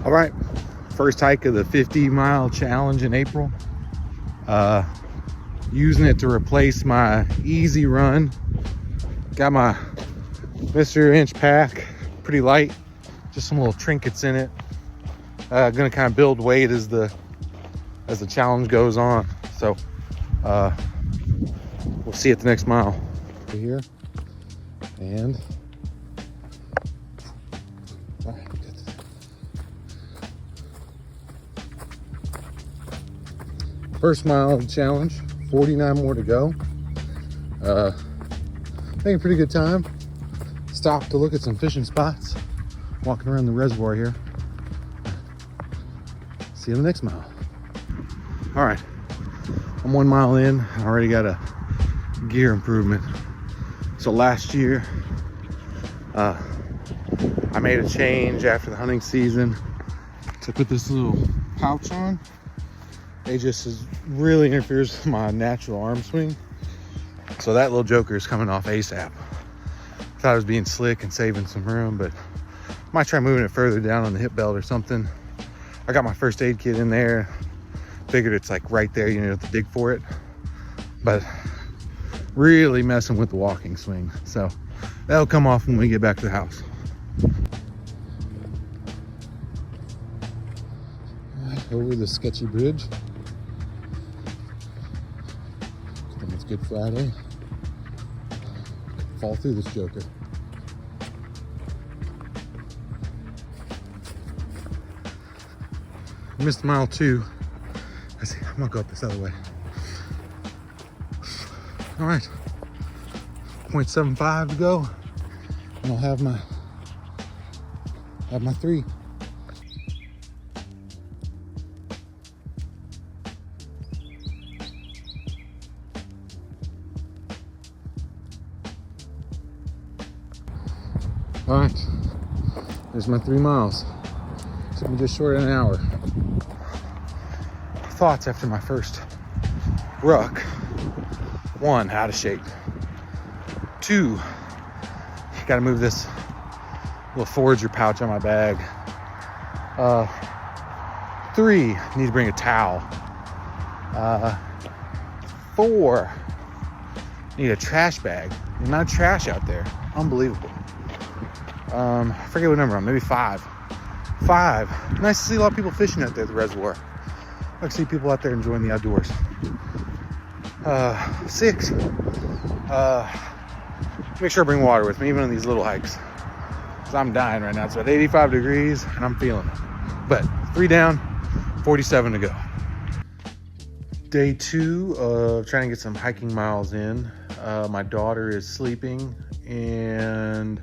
All right, first hike of the 50-mile challenge in April. Using it to replace my easy run. Got my Mr. Inch pack, pretty light, just some little trinkets in it. Gonna kind of build weight as the challenge goes on. So we'll see you at the next mile. Here and all right, first mile of the challenge, 49 more to go. Making a pretty good time. Stopped to look at some fishing spots. Walking around the reservoir here. See you in the next mile. All right, I'm 1 mile in. I already got a gear improvement. So last year, I made a change after the hunting season to put this little pouch on. It just really interferes with my natural arm swing. So that little joker is coming off ASAP. Thought I was being slick and saving some room, but might try moving it further down on the hip belt or something. I got my first aid kit in there. Figured it's like right there, you know, to dig for it. But really messing with the walking swing. So that'll come off when we get back to the house. Over the sketchy bridge. I think it's Good Friday. Fall through this joker. Missed mile 2. I'm gonna go up this other way. All right, 0.75 to go, and I'll have my 3. All right, there's my 3 miles. Took me just short of an hour. Thoughts after my first ruck. 1, out of shape. 2, gotta move this little forager pouch on my bag. 3, need to bring a towel. 4, need a trash bag. The amount of trash out there, unbelievable. I forget what number I'm, maybe 5. 5, nice to see a lot of people fishing out there at the reservoir. I can see people out there enjoying the outdoors. 6, make sure I bring water with me, even on these little hikes. Because I'm dying right now. It's about 85 degrees and I'm feeling it. But 3 down, 47 to go. Day 2 of trying to get some hiking miles in. My daughter is sleeping and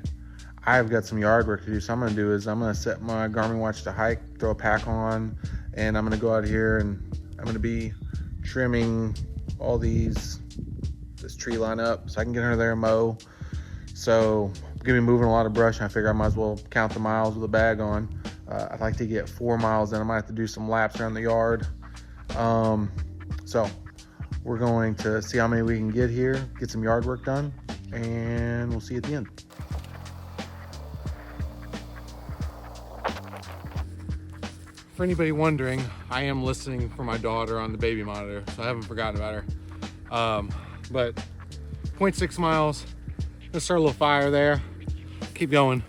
I've got some yard work to do. So I'm gonna do is I'm gonna set my Garmin watch to hike, throw a pack on, and I'm gonna go out here and I'm gonna be trimming all this tree line up so I can get under there and mow. So I'm gonna be moving a lot of brush and I figure I might as well count the miles with a bag on. I'd like to get 4 miles in. I might have to do some laps around the yard. So we're going to see how many we can get here, get some yard work done, and we'll see you at the end. For anybody wondering, I am listening for my daughter on the baby monitor, so I haven't forgotten about her. But 0.6 miles, let's start a little fire there. Keep going.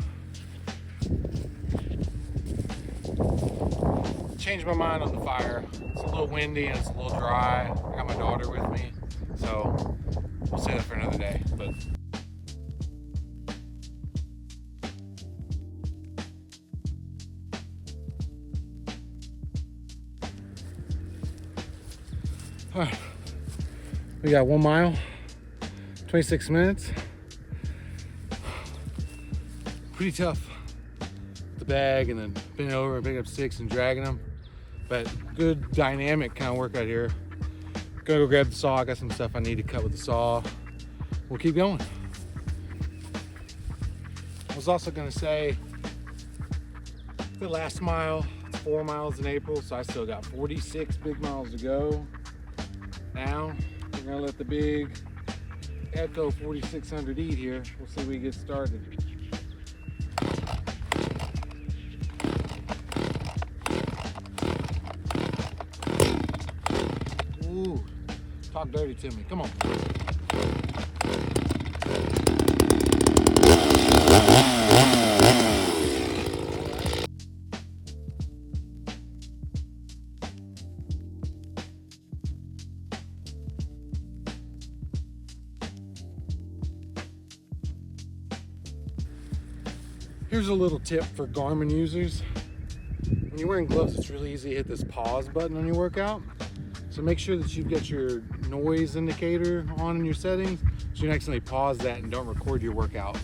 Changed my mind on the fire. It's a little windy and it's a little dry. I got my daughter with me, so we'll save that for another day. But all right, we got 1 mile, 26 minutes. Pretty tough. The bag and then bending over and picking up sticks and dragging them. But good dynamic kind of work out here. Gonna go grab the saw. I got some stuff I need to cut with the saw. We'll keep going. I was also gonna say, the last mile, it's 4 miles in April, so I still got 46 big miles to go. Now, we're gonna let the big Echo 4600 eat here. We'll see if we get started. Talk dirty to me. Come on. Here's a little tip for Garmin users. When you're wearing gloves, it's really easy to hit this pause button on your workout. So make sure that you've got your noise indicator on in your settings so you can accidentally pause that and don't record your workout.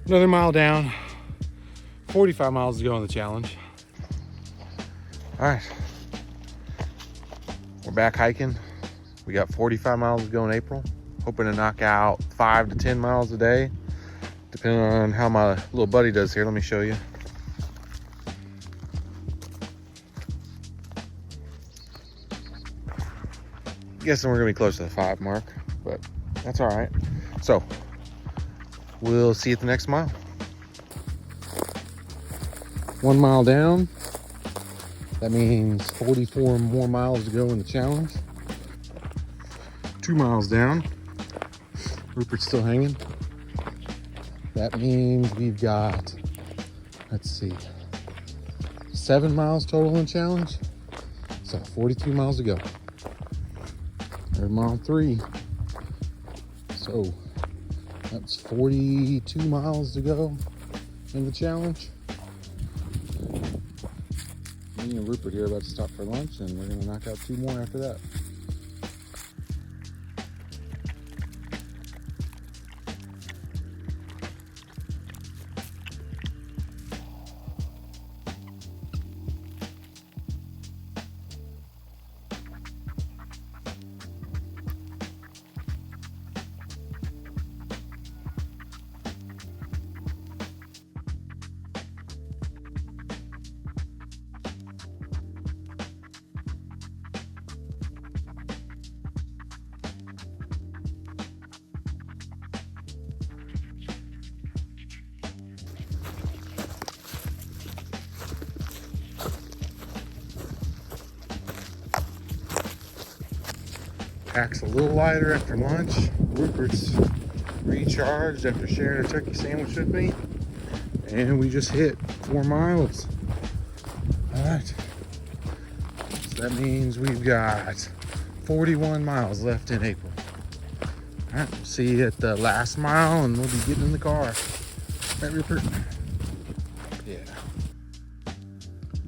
Another mile down, 45 miles to go on the challenge. All right, we're back hiking. We got 45 miles to go in April. Hoping to knock out 5 to 10 miles a day, depending on how my little buddy does here. Let me show you. Guessing we're gonna be close to the 5 mark, but that's all right. So we'll see you at the next mile. 1 mile down. That means 44 more miles to go in the challenge. 2 miles down. Rupert's still hanging. That means we've got, let's see, 7 miles total in the challenge. So 42 miles to go. There's mile 3. So that's 42 miles to go in the challenge. Me and Rupert here are about to stop for lunch, and we're gonna knock out 2 more after that. Pack's a little lighter after lunch. Rupert's recharged after sharing a turkey sandwich with me. And we just hit 4 miles. All right. So that means we've got 41 miles left in April. All right, we'll see you at the last mile, and we'll be getting in the car. Right, Rupert? Yeah.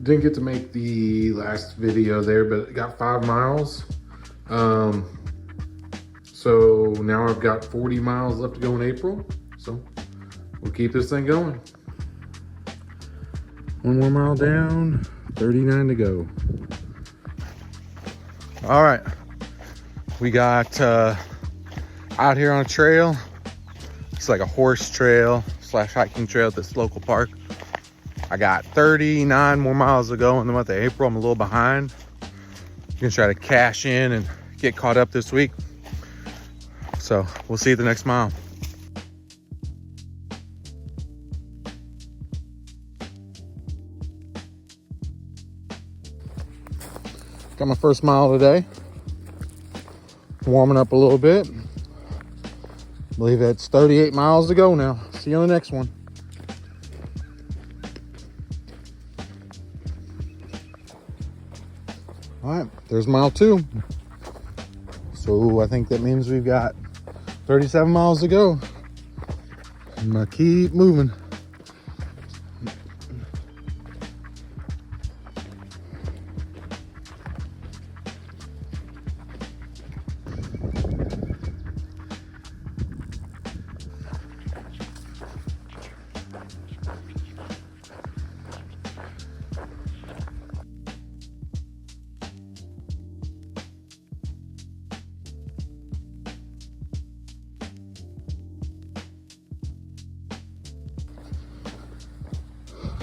Didn't get to make the last video there, but it got 5 miles. So now I've got 40 miles left to go in April. So we'll keep this thing going. 1 more mile down, 39 to go. All right, we got out here on a trail. It's like a horse trail / hiking trail at this local park. I got 39 more miles to go in the month of April. I'm a little behind. I'm gonna try to cash in and get caught up this week. So we'll see you at the next mile. Got my first mile today. Warming up a little bit. I believe that's 38 miles to go now. See you on the next one. All right, there's mile 2. So I think that means we've got 37 miles to go. I'm gonna keep moving.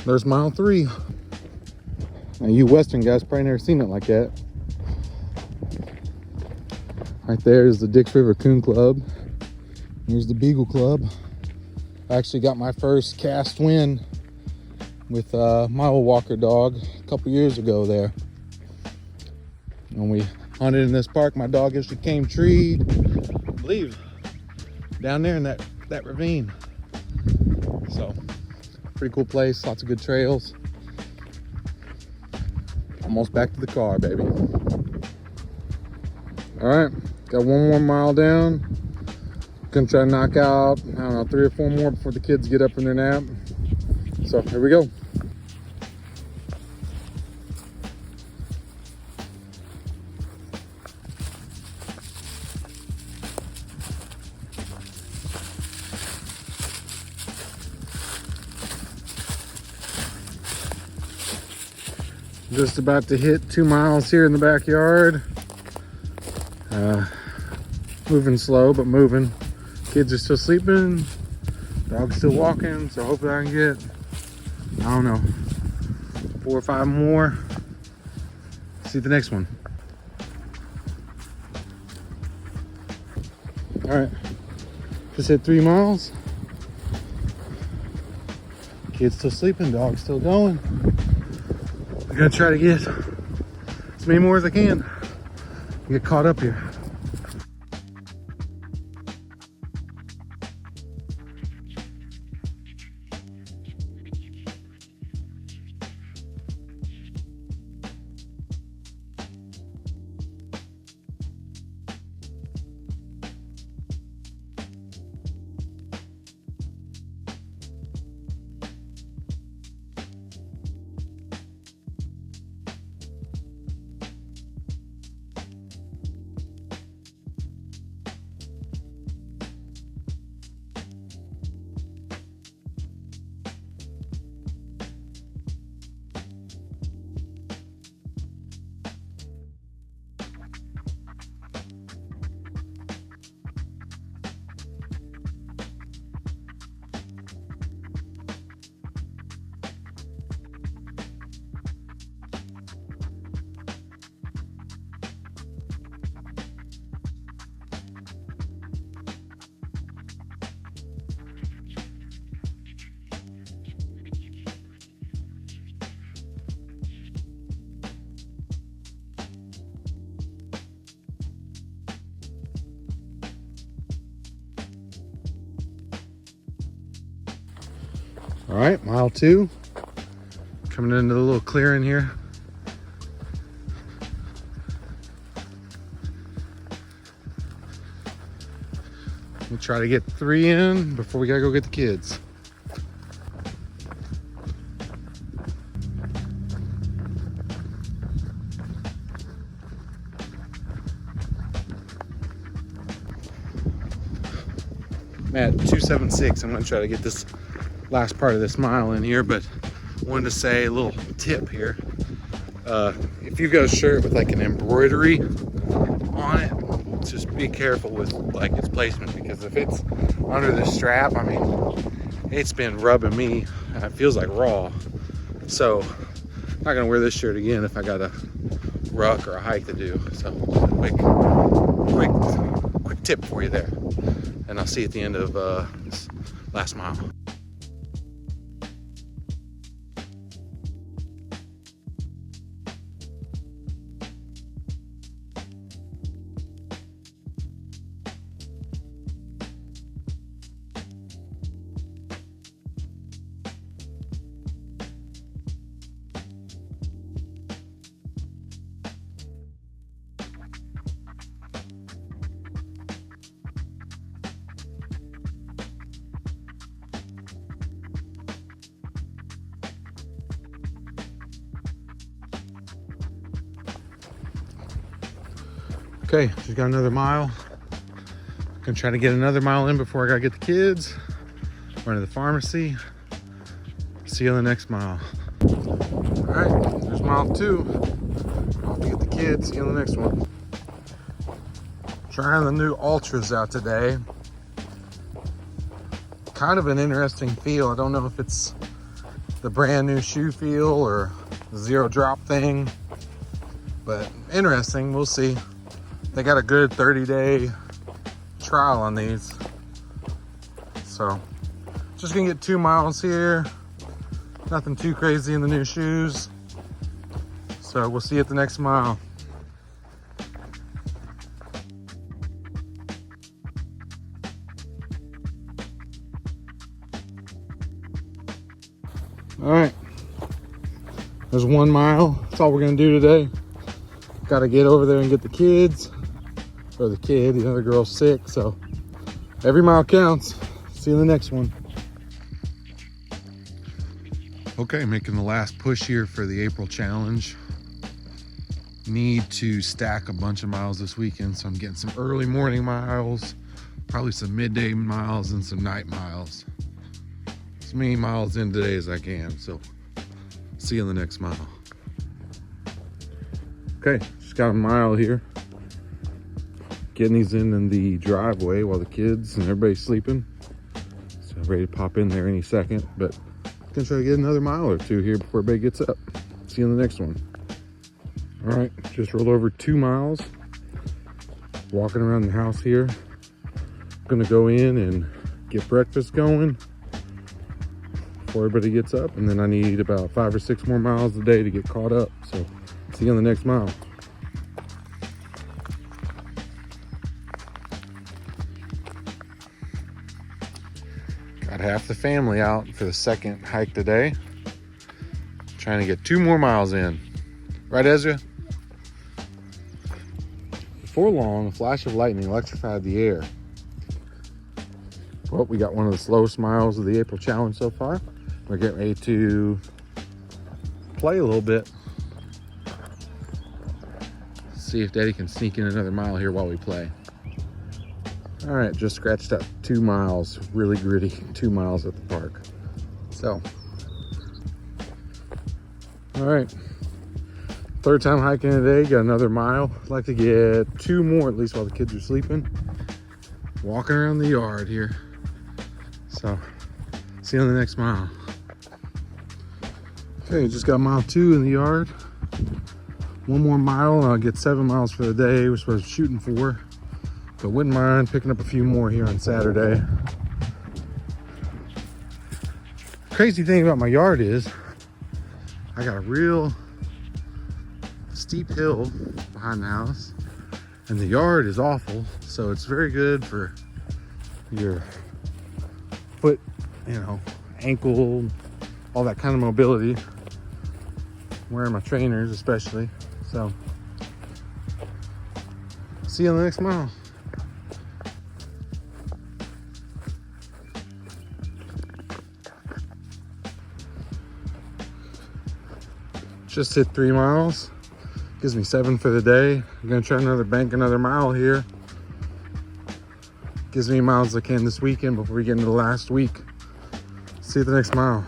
There's mile 3. Now you Western guys probably never seen it like that. Right there is the Dix River Coon Club. Here's the Beagle Club. I actually got my first cast win with my old Walker dog a couple years ago there. When we hunted in this park, my dog actually came treed, I believe, down there in that ravine. So, pretty cool place, lots of good trails. Almost back to the car, baby. All right, got 1 more mile down. Gonna try to knock out, I don't know, 3 or 4 more before the kids get up from their nap. So here we go. Just about to hit 2 miles here in the backyard. Moving slow, but moving. Kids are still sleeping. Dog's still walking, so hopefully I can get, I don't know, 4 or 5 more. See the next one. All right, just hit 3 miles. Kids still sleeping, dog's still going. I'm gonna try to get as many more as I can. Get caught up here. All right, mile 2. Coming into the little clearing here. We'll try to get 3 in before we gotta go get the kids. I'm at 276. I'm gonna try to get this last part of this mile in here, but wanted to say a little tip here. If you got a shirt with like an embroidery on it, just be careful with like its placement, because if it's under the strap, I mean, it's been rubbing me and it feels like raw. So I'm not gonna wear this shirt again if I got a ruck or a hike to do. So quick tip for you there, and I'll see you at the end of this last mile. Okay, just got another mile. Gonna try to get another mile in before I gotta get the kids. Run to the pharmacy. See you on the next mile. All right, there's mile 2. I'll have to get the kids. See you on the next one. Trying the new Ultras out today. Kind of an interesting feel. I don't know if it's the brand new shoe feel or the zero drop thing. But interesting, we'll see. They got a good 30-day trial on these. So just gonna get 2 miles here. Nothing too crazy in the new shoes. So we'll see you at the next mile. All right, there's 1 mile. That's all we're gonna do today. Got to get over there and get the kids, or the kid, the other girl's sick, so every mile counts. See you in the next one. Okay, making the last push here for the April challenge. Need to stack a bunch of miles this weekend, so I'm getting some early morning miles, probably some midday miles and some night miles. As many miles in today as I can, so see you in the next mile. Okay, just got a mile here. Getting these in the driveway while the kids and everybody's sleeping. So I'm ready to pop in there any second, but I'm gonna try to get another mile or two here before everybody gets up. See you in the next one. All right, just rolled over 2 miles. Walking around the house here. Gonna go in and get breakfast going before everybody gets up, and then I need about 5 or 6 more miles a day to get caught up. So see you on the next mile. Got half the family out for the second hike today. Trying to get 2 more miles in. Right, Ezra? Before long, a flash of lightning electrified the air. Well, we got one of the slowest miles of the April challenge so far. We're getting ready to play a little bit. See if Daddy can sneak in another mile here while we play. All right, just scratched up 2 miles, really gritty 2 miles at the park. So, all right, third time hiking today, got another mile. I'd like to get 2 more at least while the kids are sleeping. Walking around the yard here. So, see you on the next mile. Okay, just got mile 2 in the yard. 1 more mile and I'll get 7 miles for the day, which we're shooting for. But wouldn't mind picking up a few more here on Saturday. Crazy thing about my yard is I got a real steep hill behind the house and the yard is awful. So it's very good for your foot, you know, ankle, all that kind of mobility. I'm wearing my trainers especially. So see you on the next mile. Just hit 3 miles. Gives me 7 for the day. I'm gonna try another mile here. Gives me miles I can this weekend before we get into the last week. See you at the next mile.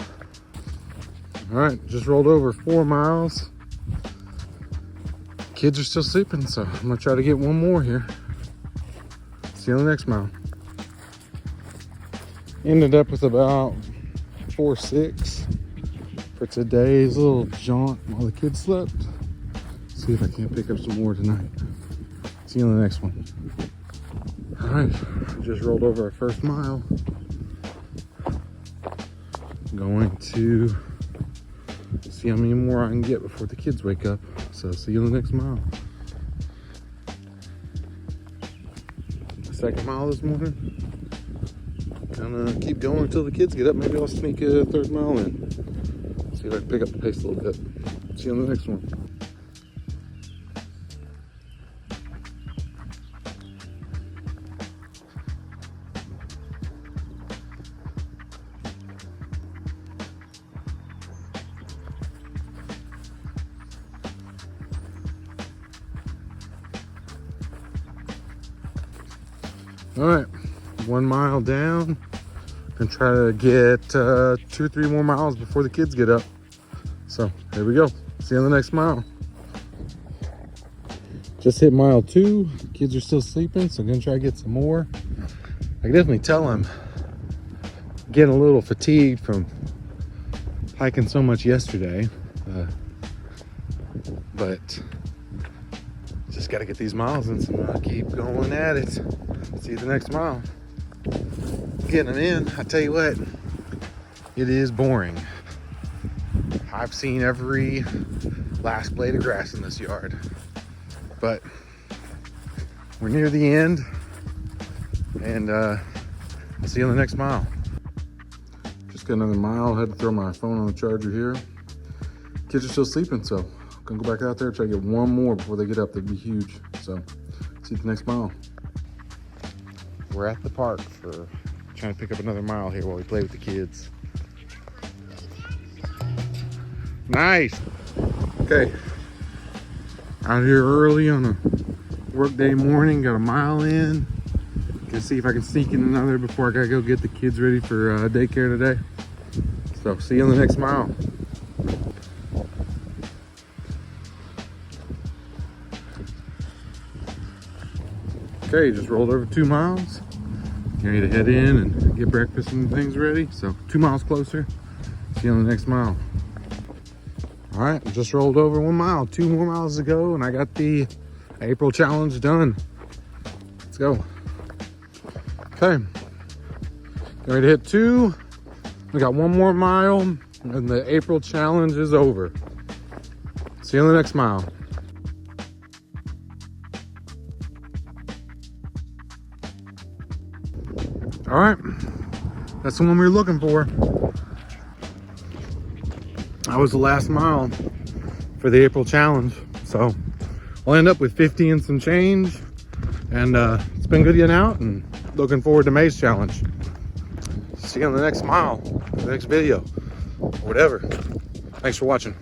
All right, just rolled over 4 miles. Kids are still sleeping, so I'm gonna try to get 1 more here. See you on the next mile. Ended up with about 4.6 for today's little jaunt while the kids slept. See if I can't pick up some more tonight. See you on the next one. All right, just rolled over our first mile. Going to see how many more I can get before the kids wake up. So see you on the next mile. Second mile this morning. Gonna keep going until the kids get up. Maybe I'll sneak a 3rd mile in. See if I can pick up the pace a little bit. See you on the next one. All right, 1 mile down. Gonna try to get 2 or 3 more miles before the kids get up. So here we go. See you on the next mile. Just hit mile 2. Kids are still sleeping, so I'm gonna try to get some more. I can definitely tell I'm getting a little fatigued from hiking so much yesterday, but just got to get these miles in, so I'll keep going at it. See the next mile. Getting them in, I tell you what, it is boring. I've seen every last blade of grass in this yard, but we're near the end, and I'll see you on the next mile. Just got another mile. Had to throw my phone on the charger here. Kids are still sleeping, so I'm gonna go back out there, try to get one more before they get up. That'd be huge. So see you at the next mile. We're at the park for trying to pick up another mile here while we play with the kids. Nice. Okay, out here early on a workday morning, got a mile in. Gonna see if I can sneak in another before I gotta go get the kids ready for daycare today. So see you on the next mile. Okay, just rolled over 2 miles. Ready to head in and get breakfast and things ready. So 2 miles closer. See you on the next mile. All right, just rolled over 1 mile, 2 more miles to go, and I got the April challenge done. Let's go. Okay, ready to hit 2. We got 1 more mile, and the April challenge is over. See you on the next mile. All right, that's the one we were looking for. That was the last mile for the April challenge. So I'll end up with 50 and some change, and it's been good getting out, and looking forward to May's challenge. See you on the next mile, the next video, whatever. Thanks for watching.